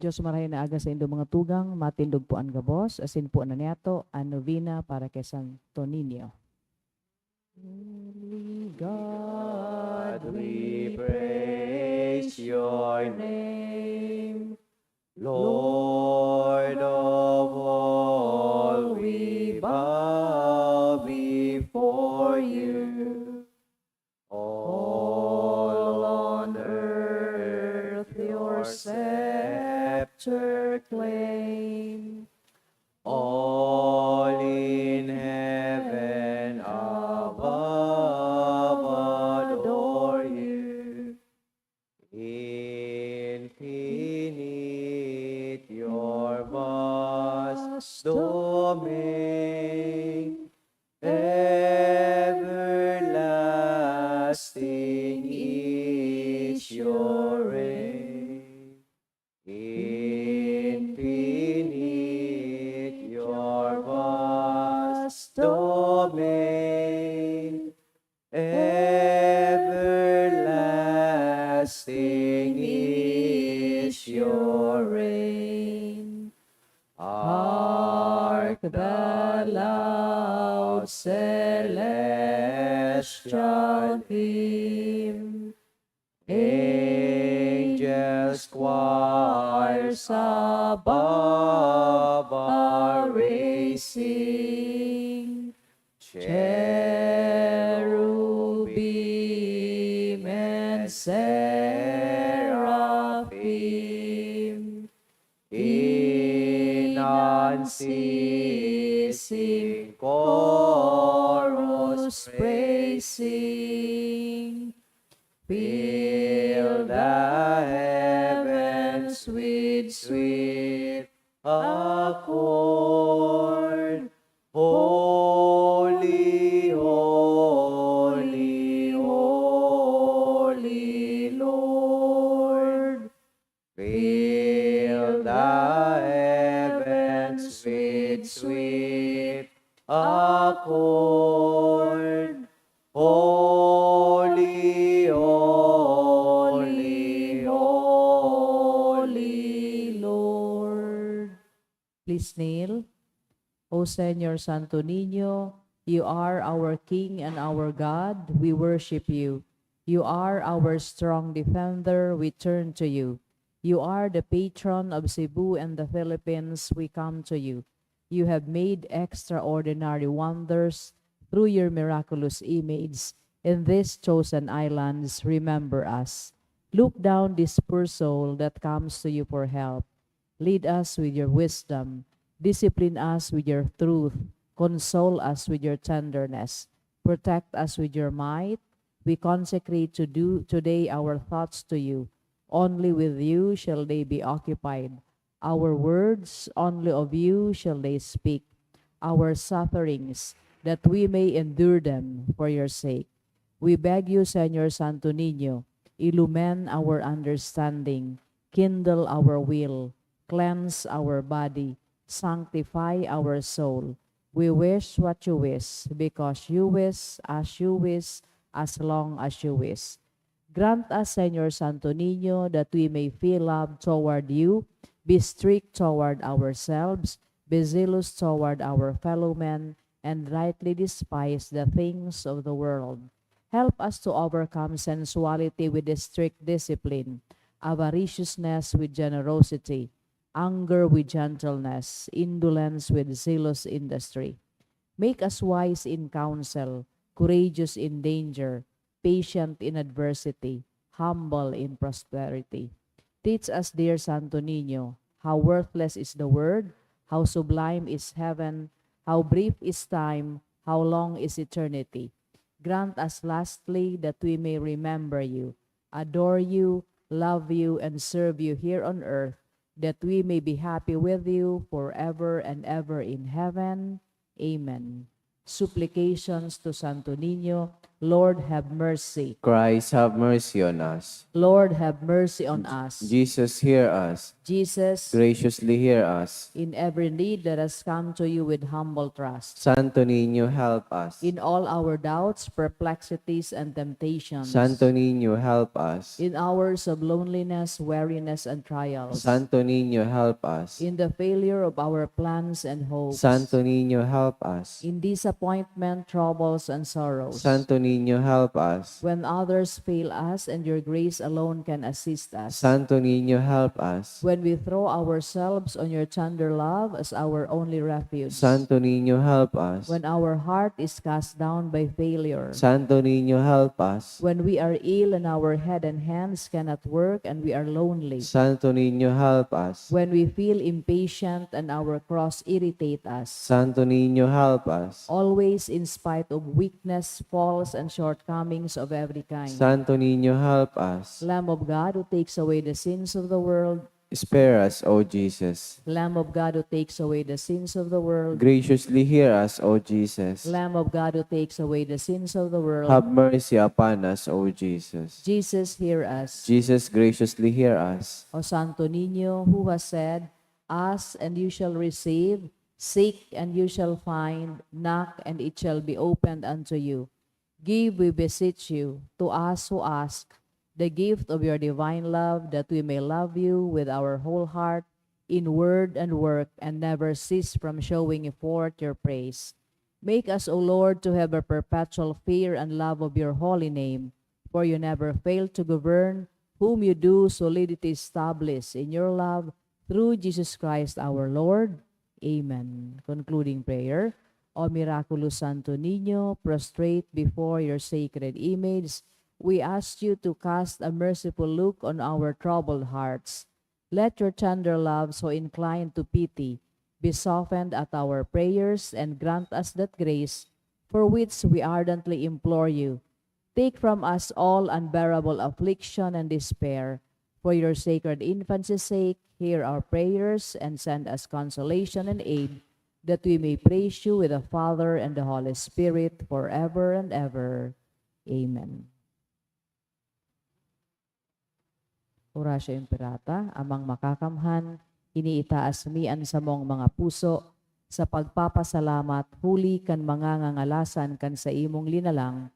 Diyos marahin na aga sa indo mga tugang, matindog po ang gabos, asin po na niyato, ang novena para kay Santo Niño. Holy God, we praise your name. Lord of all, we bow before you. All on earth your scepter claim. All in heaven above adore you. Infinite your vast domain, everlasting is your reign. Infinite your vast domain, everlasting is your reign. Hark the loud celestial hymn, angels choirs above are raising, cherubim and seraphim, in unceasing chorus praising, fill the heavens with sweet accord. Holy, holy, holy Lord. Fill the heavens with sweet accord. Holy, holy, holy Lord. Please kneel. O Señor Santo Niño, you are our King and our God. We worship you. You are our strong defender. We turn to you. You are the patron of Cebu and the Philippines. We come to you. You have made extraordinary wonders through your miraculous image in these chosen islands. Remember us. Look down this poor soul that comes to you for help. Lead us with your wisdom. Discipline us with your truth. Console us with your tenderness. Protect us with your might. We consecrate to do today our thoughts to you. Only with you shall they be occupied. Our words, only of you shall they speak. Our sufferings, that we may endure them for your sake. We beg you, Señor Santo Niño, illumine our understanding, kindle our will, cleanse our body, sanctify our soul. We wish what you wish, because you wish, as long as you wish. Grant us, Señor Santo Niño, that we may feel love toward you, be strict toward ourselves, be zealous toward our fellow men, and rightly despise the things of the world. Help us to overcome sensuality with strict discipline, avariciousness with generosity, anger with gentleness, indolence with zealous industry. Make us wise in counsel, courageous in danger, patient in adversity, humble in prosperity. Teach us, dear Santo Niño, how worthless is the word, how sublime is heaven, how brief is time, how long is eternity. Grant us lastly that we may remember you, adore you, love you, and serve you here on earth, that we may be happy with you forever and ever in heaven. Amen. Supplications to Santo Niño Lord, have mercy. Christ, have mercy on us. Lord, have mercy on us. Jesus, hear us. Jesus, Graciously hear us. in every need, let us come to you with humble trust. Santo Niño, help us. In all our doubts, perplexities, and temptations. Santo Niño, help us. In hours of loneliness, weariness, and trials. Santo Niño, help us. In the failure of our plans and hopes. Santo Niño, help us. In disappointment, troubles, and sorrows. Santo Niño, help us. When others fail us and your grace alone can assist us. Santo Niño, help us. When we throw ourselves on your tender love as our only refuge. Santo Niño, help us. When our heart is cast down by failure. Santo Niño, help us. When we are ill and our head and hands cannot work and we are lonely. Santo Niño, help us. When we feel impatient and our cross irritate us. Santo Niño, help us. Always in spite of weakness, faults, and shortcomings of every kind. Santo Niño, help us. Lamb of God who takes away the sins of the world. Spare us, O Jesus. Lamb of God who takes away the sins of the world. Graciously hear us, O Jesus. Lamb of God who takes away the sins of the world. Have mercy upon us, O Jesus. Jesus, hear us. Jesus, graciously hear us. O Santo Niño, who has said, ask and you shall receive, seek and you shall find, knock and it shall be opened unto you. Give, we beseech you, to us who ask, the gift of your divine love, that we may love you with our whole heart, in word and work, and never cease from showing forth your praise. Make us, O Lord, to have a perpetual fear and love of your holy name, for you never fail to govern, whom you do solidity establish in your love, through Jesus Christ our Lord. Amen. Concluding prayer. O miraculous Santo Niño, prostrate before your sacred image, we ask you to cast a merciful look on our troubled hearts. Let your tender love, so inclined to pity, be softened at our prayers and grant us that grace for which we ardently implore you. Take from us all unbearable affliction and despair. For your sacred infancy's sake, hear our prayers and send us consolation and aid, that we may praise you with the Father and the Holy Spirit forever and ever. Amen. Orasyo Imperata, amang makakamhan, iniitaas mian sa mong mga puso, sa pagpapasalamat, huli kan mga ngangalasan kan sa imong linalang,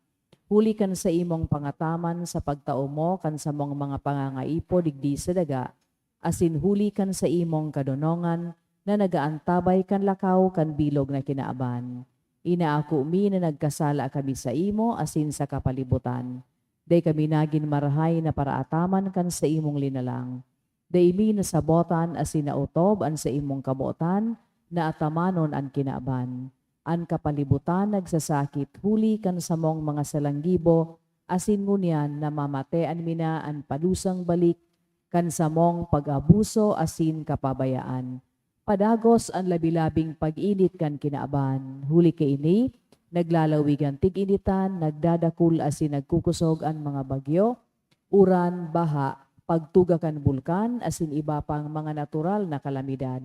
huli kan sa imong pangataman sa pagtao mo kan sa mong mga pangangaipo digdi sa daga, asin huli kan sa imong kadonongan, na nagaantabay kan lakaw kan bilog na kinaaban. Inaako mi na nagkasala kami sa imo, asin sa kapalibutan. Day kami nagin marahay na paraataman kan sa imong linalang. Day mi nasabotan asin nautob an sa imong kabuotan, na atamanon an kinaaban. An kapalibutan nagsasakit huli kan sa mong mga salanggibo, asin ngunyan na mamatean mina an padusang balik, kan sa mong pag-abuso asin kapabayaan. Padagos ang labilabing pag-init kan kinaaban, huli kay ini, naglalawigan tig-initan, nagdadakul asin nagkukusog ang mga bagyo, uran, baha, pagtugakan bulkan, asin iba pang mga natural na kalamidad.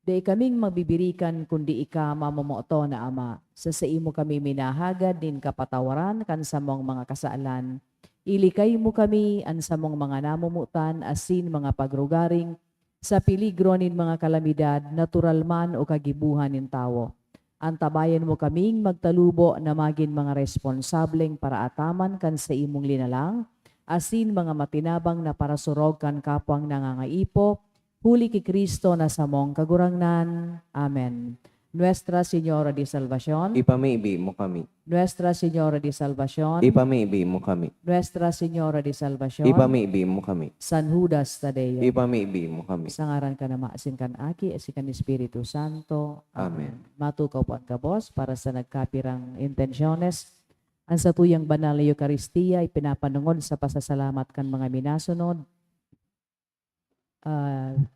Di kaming mabibirikan kundi ika mamamoto na Ama, sa imo kami minahagad din kapatawaran kan sa mong mga kasaalan. Ilikay mo kami an sa mong mga namumutan asin mga pagrugaring, sa piligro nin mga kalamidad, natural man o kagibuhan nin tao. Antabayan mo kaming magtalubo na maging mga responsableng para ataman kan sa imong linalang, asin mga matinabang na parasurog kan kapwang nangangaipo, huli ki Kristo na sa mong kagurangnan. Amen. Nuestra Señora de Salvación, Ipamaibi mo kami. Nuestra Señora de Salvación, Ipamaibi mo kami. Nuestra Señora de Salvación, Ipamaibi mo kami. San Judas Tadeo. Ipamaibi mo kami. Sa ngaran ka na maasin kan Aki, asin kan Espiritu Santo. Amen. Matukaw po ang kabos para sa nagkapirang intensyones. Ang sa tuyang banal na Eucharistia, ipinapanungod sa pasasalamat kan mga minasunod.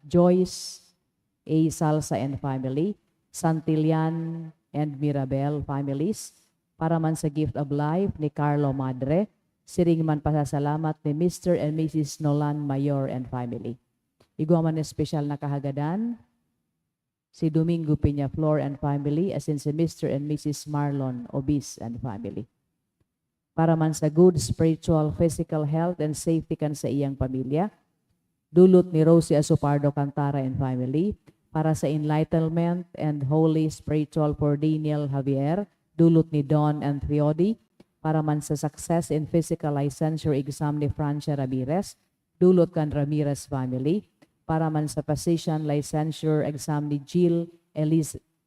Joyce A. Salsa and family, Santillan and Mirabel families, para man sa gift of life ni Carlo Madre, siring man pasasalamat ni Mr. and Mrs. Nolan Mayor and family. Igwa man espesyal na kahagadan, si Domingo Peñaflor and family, as in si Mr. and Mrs. Marlon Obis and family. para man sa good spiritual, physical health and safety kan sa iyang pamilya. Dulot ni Rosie Asupardo Cantara and family, para sa enlightenment and holy spiritual for Daniel Javier. Dulot ni Don and Theody, para man sa success in physical licensure exam ni Francia Ramirez. Dulot kan Ramirez family, para man sa physician licensure exam ni Jill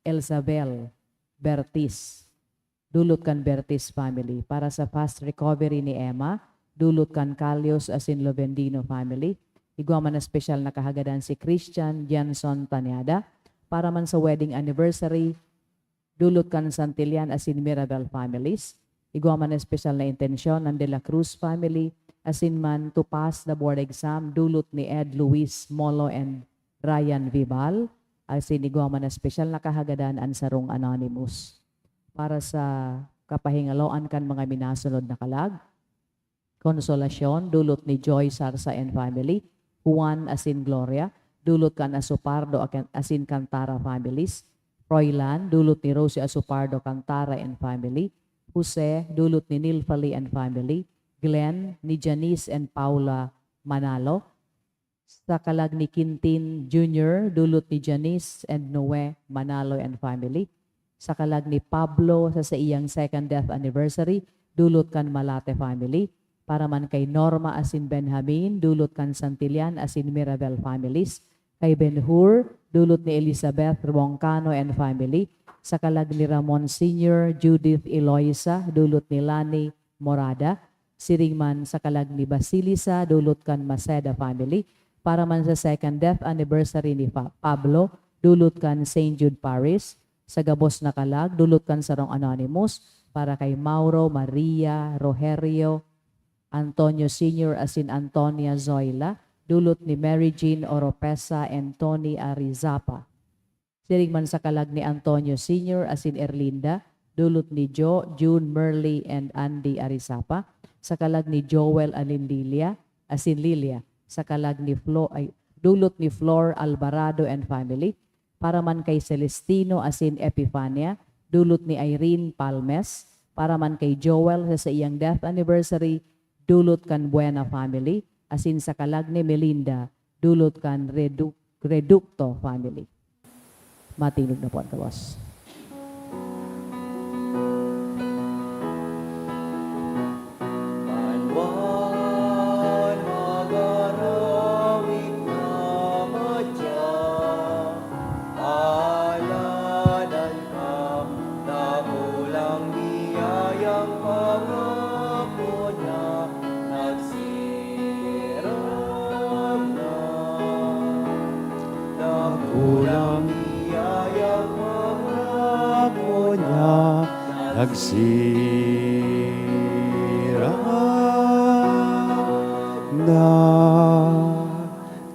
Elzabel Bertis. Dulot kan Bertis family, para sa fast recovery ni Emma. Dulot kan Calios Asin Lovendino family. Igwaman na special na kahagadan si Christian Janson Tanyada, para man sa wedding anniversary. Dulot kan Santillan Asin Mirabel families. Igwaman na special na intensyon ng De La Cruz family, asin man to pass the board exam. Dulot ni Ed Luis Molo and Ryan Vibal, asin igwaman na special na kahagadan ang sarong anonymous. Para sa kapahingaloan kan mga minasunod na kalag. Konsolasyon, dulot ni Joy Sarsa and family. Juan Asin Gloria, dulot kan Asupardo Asin Cantara families. Froilan, dulot ni Rosie Asupardo Cantara and family. Jose, dulot ni Nilfali and family. Glenn, ni Janice and Paula Manalo. Sa kalag ni Quintin Jr., dulot ni Janice and Noe Manalo and family. Sa kalag ni Pablo sa iyang second death anniversary, dulot kan Malate family. Para man kay Norma Asin Benjamin, dulot kan Santillan Asin Mirabel families. Kay Ben-Hur, dulot ni Elizabeth Roncano and family. Sa kalag ni Ramon Sr., Judith Eloisa, dulot ni Lani Morada. Siringman sa kalag ni Basilisa, dulot kan Maceda family. Para man sa second death anniversary ni Pablo, dulot kan St. Jude Parish. Sa gabos na kalag, dulot kan sarong anonymous. Para kay Mauro, Maria, Rogerio, Antonio Sr. Asin Antonia Zoila, dulot ni Mary Jean Oropesa and Tony Arizapa. Siringman sa kalag ni Antonio Sr. Asin Erlinda, dulot ni Joe, June Merly and Andy Arizapa. Sa kalag ni Joel Alindilia, Asin Lilia. Sa kalag ni dulot ni Flor Alvarado and family. Para man kay Celestino Asin Epifania, dulot ni Irene Palmes. Para man kay Joel sa iyang death anniversary, dulot kan Buena family. Asin sa kalag ni Melinda, dulot kan Reducto family. Matilog na po ang kawas.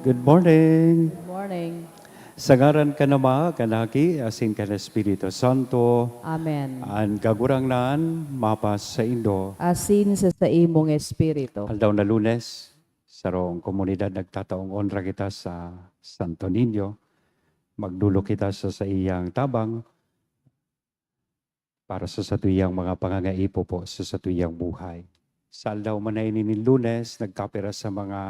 Good morning. Good morning. Sagaran ka nama, kanaki, asin ka na Espiritu Santo, Amen. ang kagurang naan, mapas sa Indo. Asin sa imong espiritu. Aldaw na Lunes, sarong komunidad nagtataong onra kita sa Santo Niño. Magdulo kita sa iyang tabang para sa satuyang mga pangangaipo po sa satuyang buhay. Sa aldaw man na ini ni Lunes, nagkapira sa mga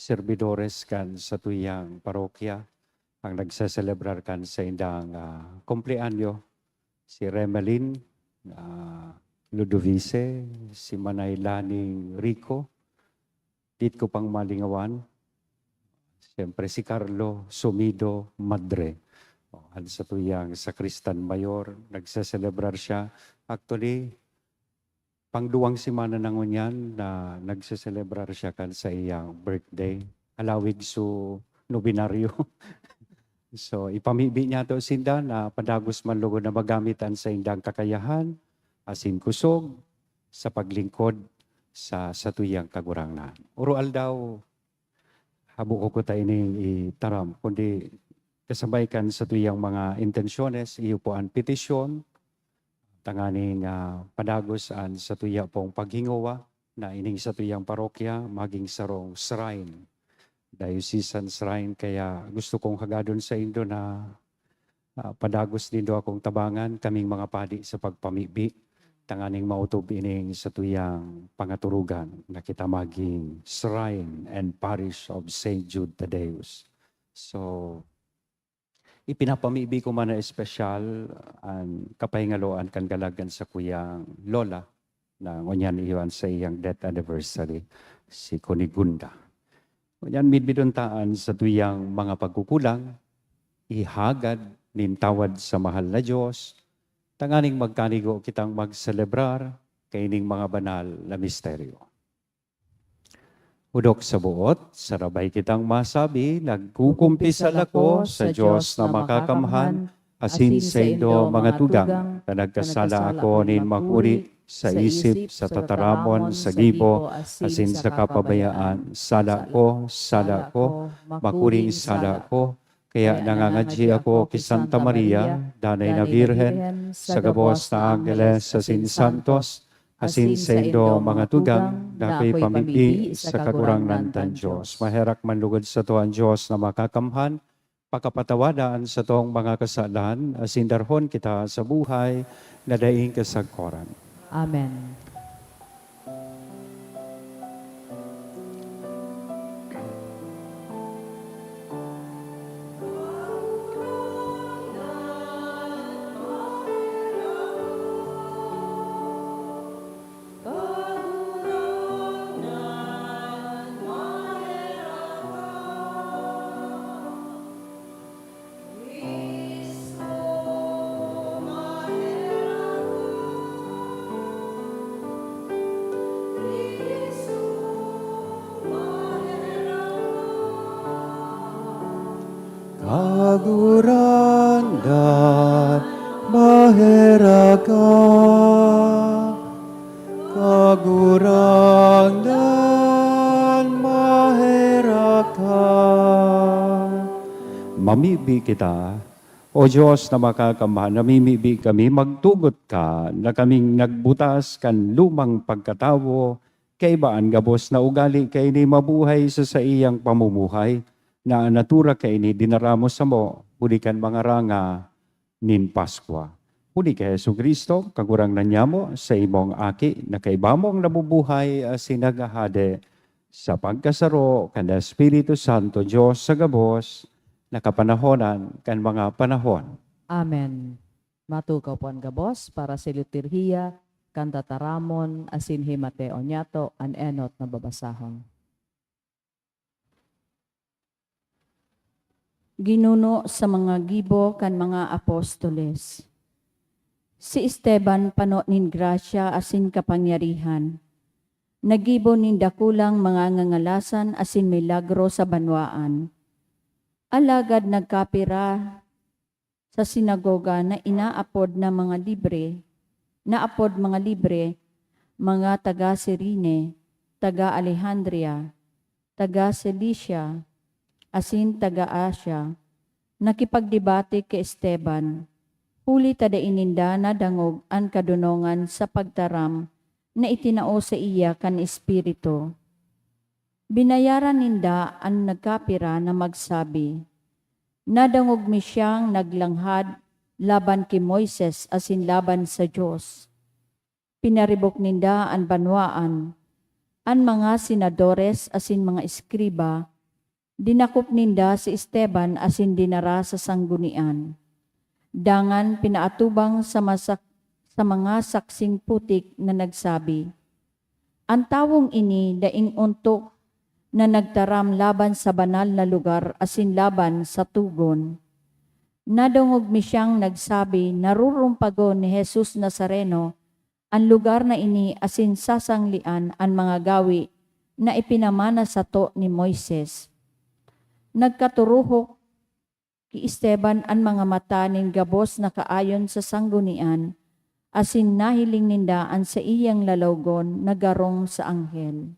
servidores kan sa tuyang parokya ang nagseselebrar kan sa indang kumpleanyo. Si Remelin Ludovice, si Manay Laning Rico, dit ko pang malingawan, siyempre si Carlo Sumido Madre. At sa tuyang Sakristan Mayor, nagseselebrar siya. Actually, pangduwang simana na ngunyan na nagseselebrar siya kan sa iyang birthday. Alawig so nobinaryo. So ipamibi niya to sinda na padagos man lugo na magamitan sa indang kakayahan, asin kusog, sa paglingkod sa tuyang kagurangnan. Urual daw, habuko ko tayo ining itaram, kundi kasabay kan sa tuyang mga intensyones, iyo po ang petisyon, tanganing padagos sa tuya pong paghingawa na ining sa tuyang parokya maging sarong shrine, diocesan shrine. Kaya gusto kong hagadon sa Indo na padagos din do akong tabangan kaming mga padi sa pagpamibi tanganing mautob ining sa tuyang pangaturugan na kita maging shrine and parish of St. Jude Tadeus. So, ipinapamibi ko man na espesyal ang kapahingaloan kan galagan sa kuyang lola na ngunyan iyon sa iyang death anniversary, si Kunigunda. Ngunyan midbiduntaan sa tuyang mga pagkukulang, ihagad nintawad sa mahal na Diyos, tanganing magkanigo kitang magselebrar kaining mga banal na misteryo. Udok sa buot, sarabay kitang masabi, nagkukumpisal ako sa Diyos na makakamhan, asin sa indo mga tugang, na nagkasala ako nin makuri, sa isip, sa tataramon, sa gibo, asin sa kapabayaan, sala ko, makuring sala ko, kaya nangangadji ako kay Santa Maria, danay na Birhen, sa gabos na Angeles, asin santos, asin sa indo mga tugang, na kay pamiti sa kakurangan tan Diyos. Maherak manlugod sa to ang Diyos na makakamhan, pakapatawadaan sa tong mga kasalan, asin darhon kita sa buhay, na daing kasagkoran. Amen. Kagurangan maheraga, kagurangan maheraga. Mamibi kita, O Diyos na makakamhan, namimibi kami, magtugot ka na kaming nagbutas kan lumang pagkatawo, kaibaan gabos na ugali kay ni mabuhay sa iyang pamumuhay, na natura kay ni dinaramos sa mo, hulikan mga ranga nin Paskwa. Huli kay Yesu Kristo, kagurang na niya mo sa imong aki, na kaibamong nabubuhay sinagahade sa pagkasaro kan Espiritu Santo Diyos sa gabos, nakapanahonan kan mga panahon. Amen. Matukaw po ang gabos para sa liturhiya, kantataramon, asin himate onyato, an enot na babasahon. Ginuno sa mga gibo kan mga apostoles. Si Esteban pano nin grasya asin kapangyarihan. Nagibo nin dakulang mga ngangalasan asin milagro sa banwaan. Alagad nagkapira sa sinagoga na inaapod na mga libre, mga taga Cirene, taga Alejandria, taga Cilicia, asin taga Asia, nakipagdebate kay Esteban, huli tada ininda na dangog ang kadunongan sa pagtaram na itinao sa iya kan Espiritu. Binayaran ninda ang nagkapira na magsabi, nadangog mi siyang naglanghad laban kay Moises asin laban sa Diyos. Pinaribok ninda ang banwaan, ang mga senadores asin mga eskriba, dinakop ninda si Esteban asin dinara sa sanggunian. Dangan pinaatubang sa mga saksing putik na nagsabi, ang tawong ini daing untok na nagtaram laban sa banal na lugar asin laban sa tugon. Nadungog mi siyang nagsabi, narurumpago ni Jesus Nazareno ang lugar na ini asin sasanglian ang mga gawi na ipinamana sa to ni Moises. Nagkaturuhok ki Esteban ang mga mata nin gabos na kaayon sa sanggunian, asin nahiling nindaan sa iyang lalawgon na garong sa anghel.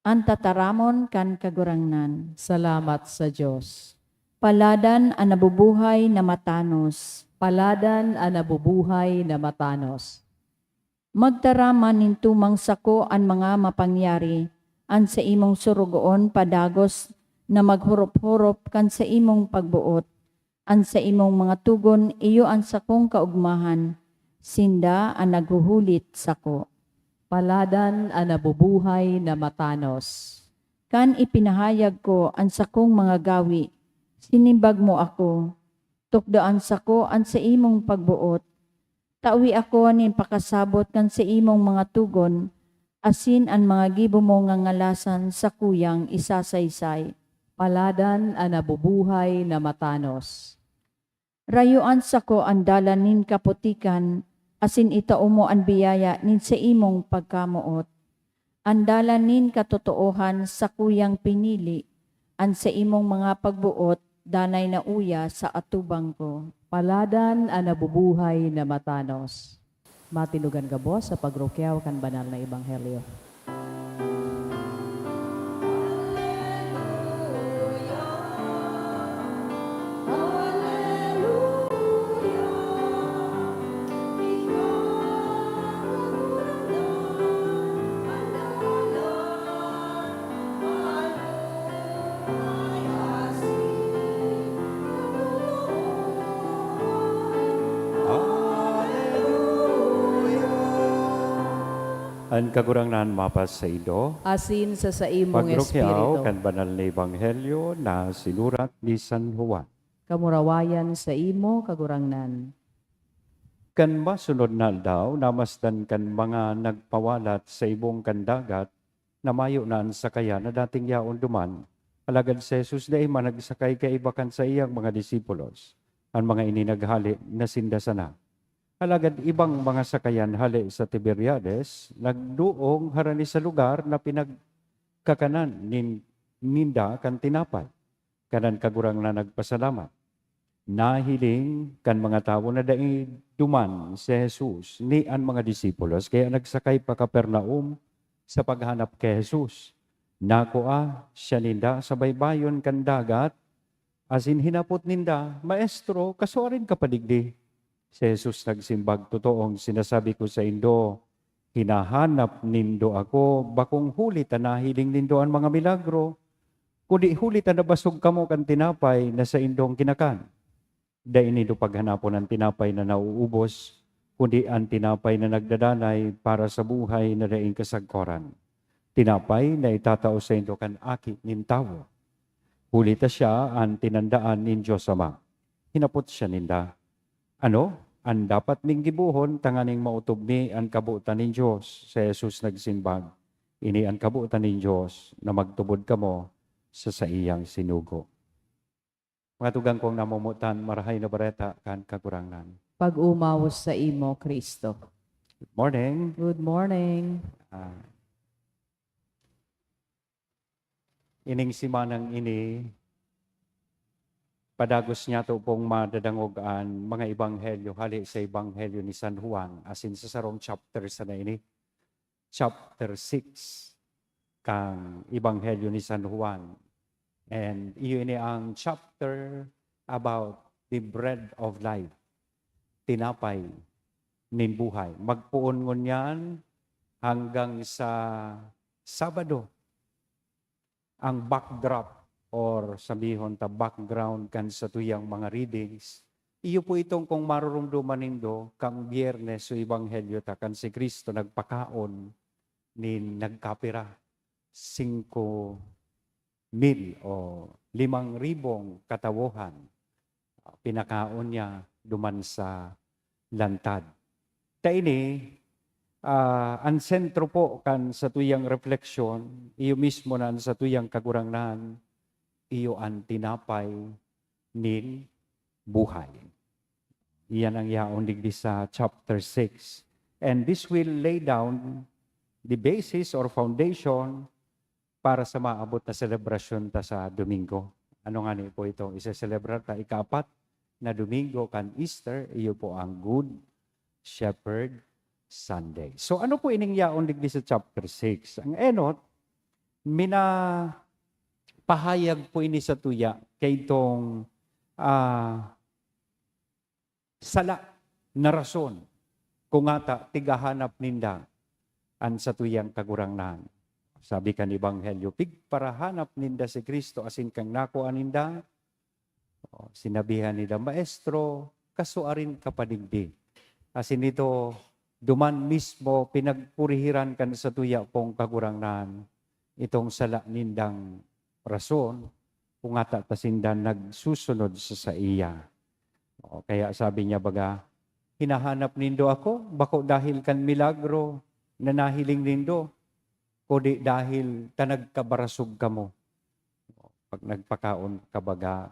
Ang tataramon kan kagurangnan. Salamat sa Diyos. Paladan ang nabubuhay na matanos. Paladan ang nabubuhay na matanos. Magtaraman nintumang sako ang mga mapangyari, an sa imong surugoon padagos na maghurup-hurup kan sa imong pagbuot. an sa imong mga tugon iyo ang sakong kaugmahan, sinda ang naghuhulit sako. Paladan ang nabubuhay na matanos. Kan ipinahayag ko ang sakong mga gawi, sinimbag mo ako, tukdaan sako an sa imong pagbuot. Tawi ako nin pakasabot kan sa imong mga tugon, asin ang mga gibo mo nga ngalasan sa kuyang isasaysay. Paladan ang nabubuhay na matanos. Rayuan sako ang dalan nin kaputikan, asin itao mo ang biyaya nin sa imong pagkamuot. Ang dalan nin katotoohan sa kuyang pinili, an sa imong mga pagbuot, danay na uya sa atubang ko. Paladan ang nabubuhay na matanos. Matinugan ka boss sa pagrukyaw kan banal na ebanghelyo. Ang kagurangnan mapas sa ido, Asin sa imong pagrukyaw espiritu. kan banal na ebanghelyo na sinurat ni San Juan. Kamurawayan sa imo kagurangnan. Kan masunod na daw, namasdan kan mga nagpawalat sa ibong kandagat, na mayo naan sa kaya na dating yaon duman. Alagad si Jesus na ima nagsakay kaibakan sa iyang mga disipulos. Ang mga ini naghali na sindasan na. Alagad ibang mga sakayan hali sa Tiberiades, nagduong harani sa lugar na pinagkakanan ninda kan tinapay. Kanan kagurang na nagpasalamat. Nahiling kan mga tao na dai duman si Jesus ni ang mga disipulos, kaya nagsakay pa Kapernaum sa paghanap kay Jesus. Nakoa siya ninda sa baybayon kan dagat, asin hinapot ninda, Maestro, kasuarin ka padigdi. Si Jesus nagsimbag, totoong sinasabi ko sa indo, hinahanap nindo ako, bakong hulit na nahiling nindo ang mga milagro, kundi hulit na nabasog kamo kan tinapay na sa indong kinakan. Dahil nindo paghanapon ang tinapay na nauubos, kundi ang tinapay na nagdadanay para sa buhay na daing kasagkoran. Tinapay na itatao sa indo kan aki nin tawo. Hulita siya ang tinandaan nin Diyos Ama. Hinapot siya ninda. Ano? Ang dapat ning gibuhon, tanganing mautob ni ang kabuutan nin Diyos. Sa Jesus nagsimbag, ini ang kabuutan nin Diyos na magtubod kamo sa iyang sinugo. Mga tugang kong namumutan, marahay na bareta kan kagurangnan. Pag-umawas sa imo, Kristo. Good morning. Good morning. Ining simanang ini, padagos niya to pong madadangogan mga ebanghelyo, hali sa ebanghelyo ni San Juan, asin sa sarong chapter sa na ini, chapter 6, kang ebanghelyo ni San Juan. And iyon ang chapter about the bread of life, tinapay nin buhay. Magpuon ngon yan hanggang sa Sabado. Ang backdrop or sabihon ta background kan sa tuyang mga readings, iyo po itong kung marurumduman nindo kang Biyernes so ebanghelyo ta kan si Kristo nagpakaon nin nagkapira 5,000 o 5,000 katawuhan. Pinakaon niya duman sa lantad. Ta ini ang sentro po kan sa tuyang refleksyon, iyo mismo na sa tuyang kagurangnan, iyo ang tinapay nin buhay. Iyan ang yaon digdi sa chapter 6. And this will lay down the basis or foundation para sa maabot na selebrasyon ta sa Domingo. Ano nga ni po ito? Isa-celebrar ta ika-4 na Domingo kan Easter, iyo po ang Good Shepherd Sunday. So ano po ining yaon digdi sa chapter 6? Ang enot, pahayag po ini sa tuya kay itong sala na rason kung ata tigahanap ninda an sa tuyang kagurangnan. Sabi kan Ebanghelyo, pigparahanap ninda si Kristo asin kang nakuan ninda, Sinabihan nila, Maestro, kasuarin kapanigdi. Asin ito, duman mismo, pinagpurihiran kan sa tuya pong kagurangnan, itong sala nindang rason, kung ata tasindan nagsusunod sa iya. Kaya sabi niya baga, hinahanap nindo ako, bako dahil kan milagro, na nahiling nindo, kundi dahil tanagkabarasog ka mo. Pag nagpakaon ka baga,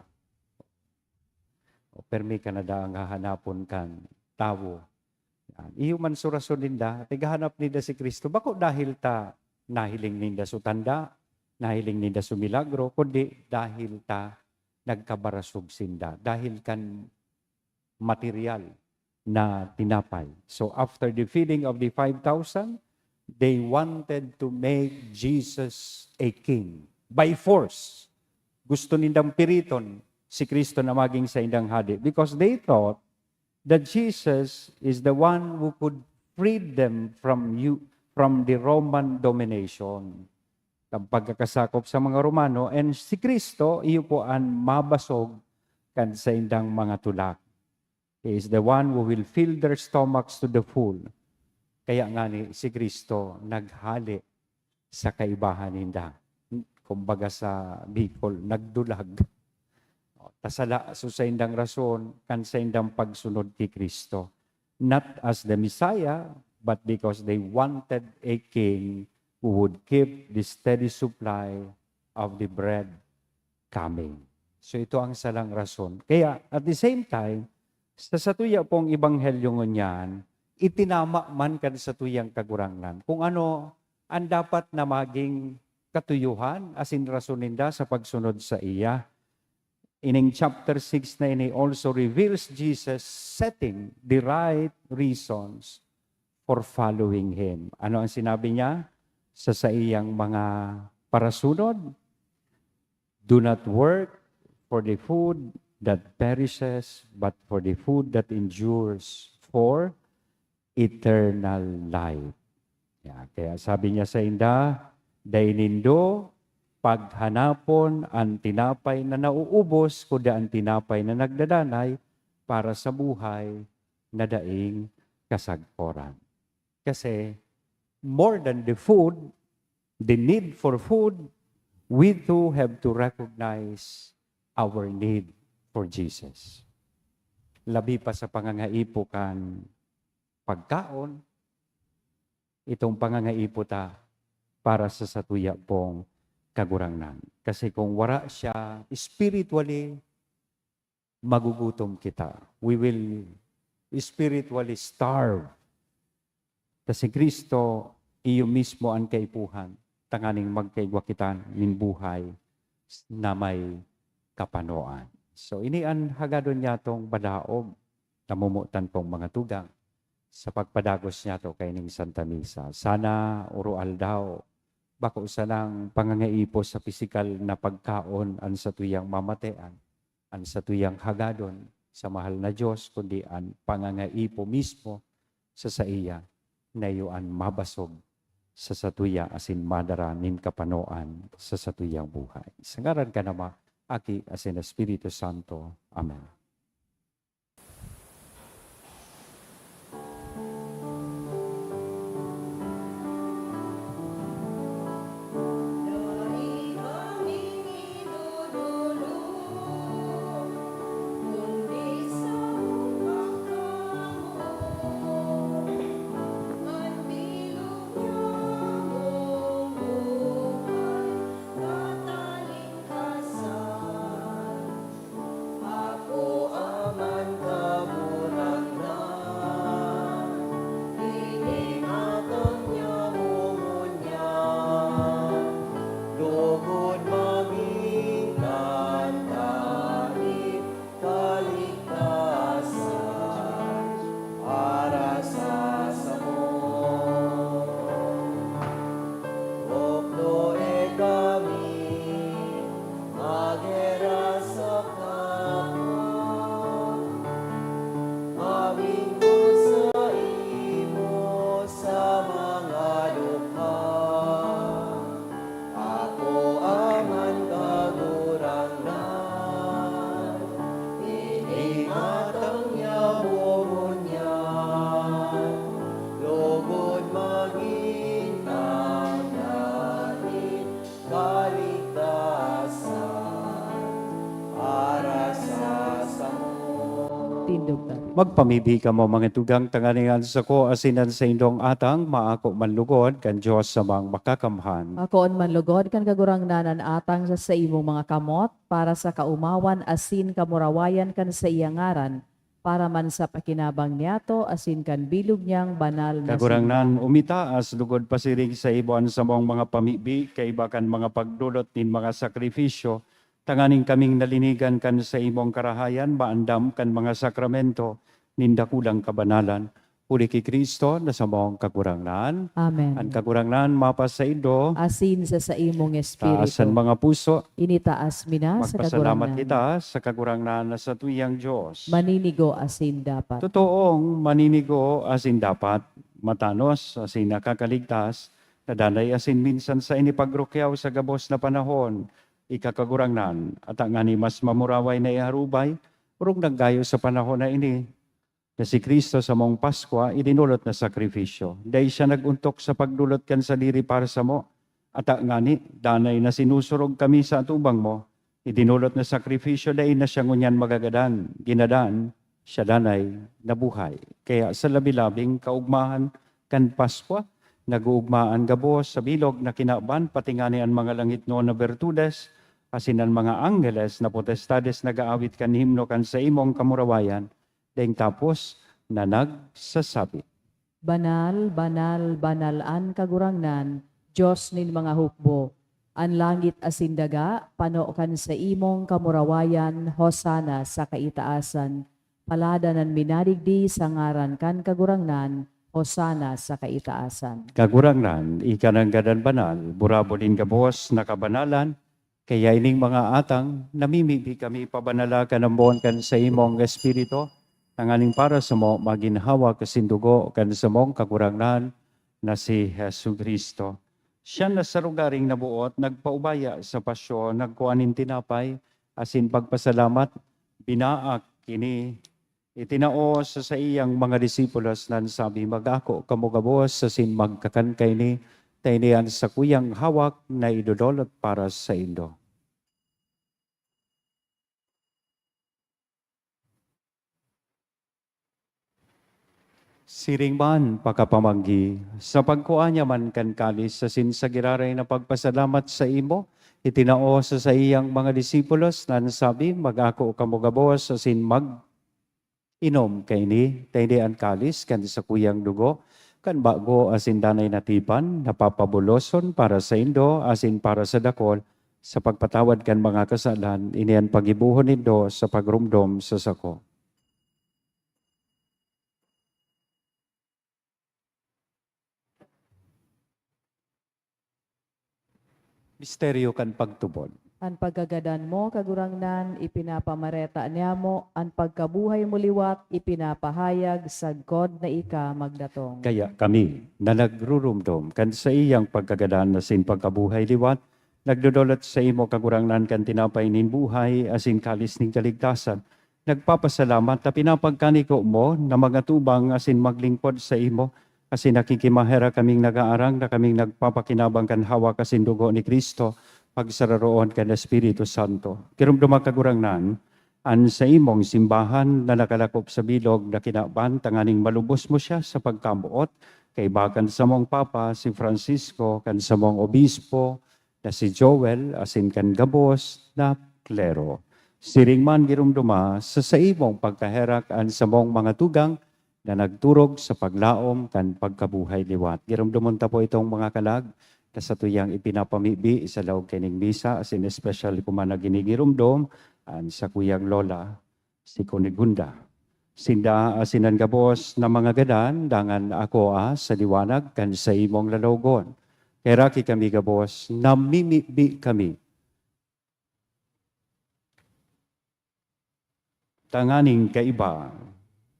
permi ka na daang hahanapon kan tawo. Iyo man surason ninda, tigahanap ninda si Kristo, bako dahil ta nahiling ninda so tanda, nahiling ninda so milagro, kundi dahil ta nagkabarasog sinda, dahil kan material na tinapay. So after the feeding of the 5,000, they wanted to make Jesus a king by force. Gusto nindang piriton si Kristo na maging sa indang hadi because they thought that Jesus is the one who could free them from the Roman domination. Ang pagkakasakop sa mga Romano, and si Kristo, iyo po ang mabasog kan sa indang mga tulak. He is the one who will fill their stomachs to the full. Kaya nga ni si Kristo naghali sa kaibahan ninda. Kumbaga sa Bicol, nagdulag. Tasala so sa indang rason, kan sa indang pagsunod kay Kristo. Not as the Messiah, but because they wanted a king who would keep the steady supply of the bread coming. So ito ang salang rason. Kaya at the same time, sa satuya pong ibanghelyo ngunyan, itinama man kan sa tuyang kagurangnan. Kung ano ang dapat na maging katuyuhan, asin rason ninda sa pagsunod sa iya. In chapter 6 na ini also reveals Jesus setting the right reasons for following Him. Ano ang sinabi niya sa iyang mga parasunod? Do not work for the food that perishes, but for the food that endures for eternal life. Kaya sabi niya sa inda, dainindo, paghanapon ang tinapay na nauubos, kuda ang tinapay na nagdadanay para sa buhay na daing kasagporan. Kasi more than the food, the need for food, we too have to recognize our need for Jesus. Labi pa sa pangangaipo kan pagkaon, itong pangangaipo ta para sa satuya pong kagurangnan. Kasi kung wala siya spiritually, magugutom kita. We will spiritually starve. Kasi Kristo, iyo mismo ang kaipuhan, tanganing magkaigwa kita nin buhay na may kapanoan. So ini ang hagadon niya tong badaog, namumutan pong mga tugang sa pagpadagos niya to kay ning Santa Misa. Sana urual daw, bako sanang pangangaipo sa pisikal na pagkaon an sa tuyang mamatean, an sa tuyang hagadon sa mahal na Diyos, kundi ang pangangaipo mismo sa iya na iyoan mabasog sa satuya asin madara nin kapanoan sa satuyang buhay. Sangaran ka nama, Aki asin Espiritu Santo. Amen. Ako indugtan. Magpamibi ka mo mga tugang tanganingan sa ko asinan sa indong atang maako manlugod kan Diyos sa mga makakamhan. Akoon manlugod kan kagurang nanan atang sa imong mga kamot para sa kaumawan asin kamurawayan kan sa iyangaran para man sa pakinabang niyato asin kan bilog niyang banal na Kagurang simbahan. nan umitaas lugod pasiring sa ibuan sa mong mga pamibi kay bakan mga pagdulot nin mga sakripisyo tanganing kaming nalinigan kan sa imong karahayan maandam kan mga sakramento ninda kulang kabanalan. Uli kay Kristo na sa mong kakurangnan. Amen. Ang kakurangnan mapas sa ido. Asin sa imong Taasan espiritu. mga puso. Initaas mina sa Magpasalamat kagurangnan. kita sa kakurangnan na sa tuyang Diyos. Maninigo asin dapat. Totoong maninigo asin dapat, matanos asin nakakaligtas, nadanay asin minsan sa inipagrukyaw sa gabos na panahon, ikakagurangnan, at ang ani mas mamuraway na iharubay, urong naggayo sa panahon na ini, na si Kristo sa mong Paskwa, idinulot na sakripisyo. Dahil siya naguntok sa pagdulot kan sa diri para sa mo, at ang ani, danay na sinusurog kami sa atubang mo, idinulot na sakripisyo, dahil na siya ngunyan magagadan, ginadan, siya danay nabuhay. Kaya sa labi-labing kaugmahan kan Paskwa, nag-uugmaan gabos sa bilog na kinaban, patingani ang mga langit no na bertudes, asin ang mga anggeles na potestades nagaawit kan himno kan sa imong kamurawayan, dahil tapos na nagsasabi. Banal, banal, banalan kagurangnan, Diyos nin mga hukbo. An langit asin daga, panokan sa imong kamurawayan, hosana sa kaitaasan. Paladanan minadigdi sa ngaran kan kagurangnan, hosana sa kaitaasan. Kagurangnan, ikanang gadan banal, burabolin gabos na kabanalan, kaya ining mga atang, namimibi kami pabanala ka ng buwan kan sa imong espiritu, tanganing para sa mo maginhawa kasindugo kan sa mong kagurangnan na si Jesu Kristo. Siya na sa lugaring nabuot, nagpaubaya sa pasyon, nagkuanin tinapay, asin pagpasalamat, binaak kini itinao sa iyang mga disipulos nan sabi, mag-ako kamugabos asin magkakankay ni, tainian sa kuyang hawak na idudolot para sa indo. Siring man pakapamanggi, sa pagkuanya man kan kalis sa sinsagiraray na pagpasalamat sa imo, itinao sa iyang mga disipulos nan sabi, mag-ako kamugabos asin mag-inom kay ni, tayo ang kalis kan sa kuyang dugo, kan bago asin danay natipan, napapabuloson para sa indo, asin para sa dakol, sa pagpatawad kan mga kasalan, iniyan pagibuhon nindo sa pagrumdom sa sako. Misteryo kan pagtubod. An paggagadan mo, kagurangnan, ipinapamareta niya mo, an pagkabuhay mo liwat, ipinapahayag sa God na ika magdatong. Kaya kami na nagrurumdom kan sa iyang pagkagadan na sin pagkabuhay liwat, nagdodolot sa imo kagurangnan kan tinapay nin buhay asin kalis ning kaligtasan. Nagpapasalamat na pinapagkaniko mo na mga tubang asin maglingkod sa imo, asin nakikimahera kaming nagaarang na kaming nagpapakinabang kan hawak asin dugo ni Kristo, pagsararoon kan Espiritu Santo. Kirumduma kagurangnan, an sa imong simbahan na nakalakop sa bilog na kinaban, tanganing malubos mo siya sa pagkamuot, kay bakan sa mong Papa, si Francisco, kan sa mong Obispo, na si Joel, asin kan gabos, na klero. Siring man girumduma, sa imong pagkaherak an sa mong mga tugang, na nagturog sa paglaom kan pagkabuhay liwat. Girumdumon ta po itong mga kalag, na sa tuyang ipinapamibi sa laog kining misa, asin especially kuman na ginigirumdom, an sa kuyang lola, si Kunigunda. Sinda asinan gabos na mga gadan, dangan ako sa liwanag kan sa imong lalogon. Kaya raki kami gabos, namimibi kami. Tanganing kaiba,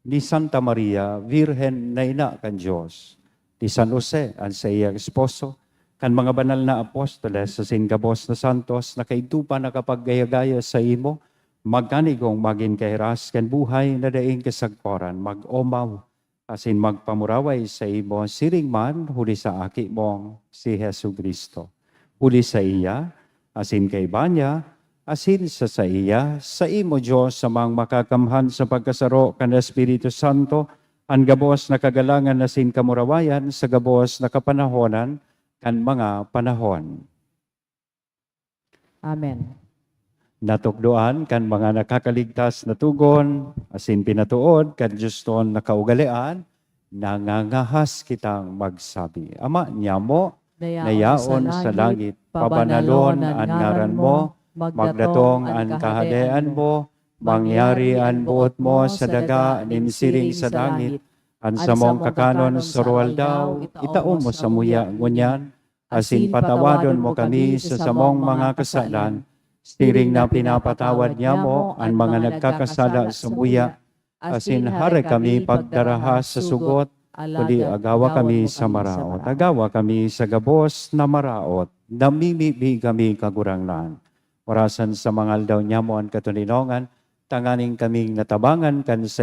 ni Santa Maria, Virhen na ina kan Diyos, ni San Jose, ang sa iyang esposo, kan mga banal na apostoles sa singabos na santos na kaitupa na kapag gaya-gaya sa imo, magkanigong maging kairas kan buhay na daing kasagporan, mag-omaw, asin magpamuraway sa imo, siring man, huli sa aki mong si Jesu Kristo. Huli sa iya, asin kay Banya, asin sa iya, sa imo Diyos sa mga makakamhan sa pagkasaro kan Espiritu Santo, ang gabos na kagalangan na sin kamurawayan sa gabos na kapanahonan kan mga panahon. Amen. Natukdoan kan mga nakakaligtas na tugon, asin pinatuod kan Diyoston na kaugalian, nangangahas kitang magsabi. Ama niya mo, nayaon sa langit, pabanalon ang ngaran mo, magdatong ang kahadayaan mo, mangyari ang buot mo sa daga ninsiring sa langit, ang samong kakanon sa ruwal daw, itaom mo sa muya ngunyan, asin patawadon mo kami sa samong mga kasalan, stiring na pinapatawad niya mo ang mga nagkakasala sa muya, asin hare kami pagdaraha sa sugot, kundi agawa kami sa maraot. Agawa kami sa gabos na maraot, namimibi kami kaguranglan. Orasan sa mga aldaw niya mo ang katuninongan, tanganing kaming natabangan kan sa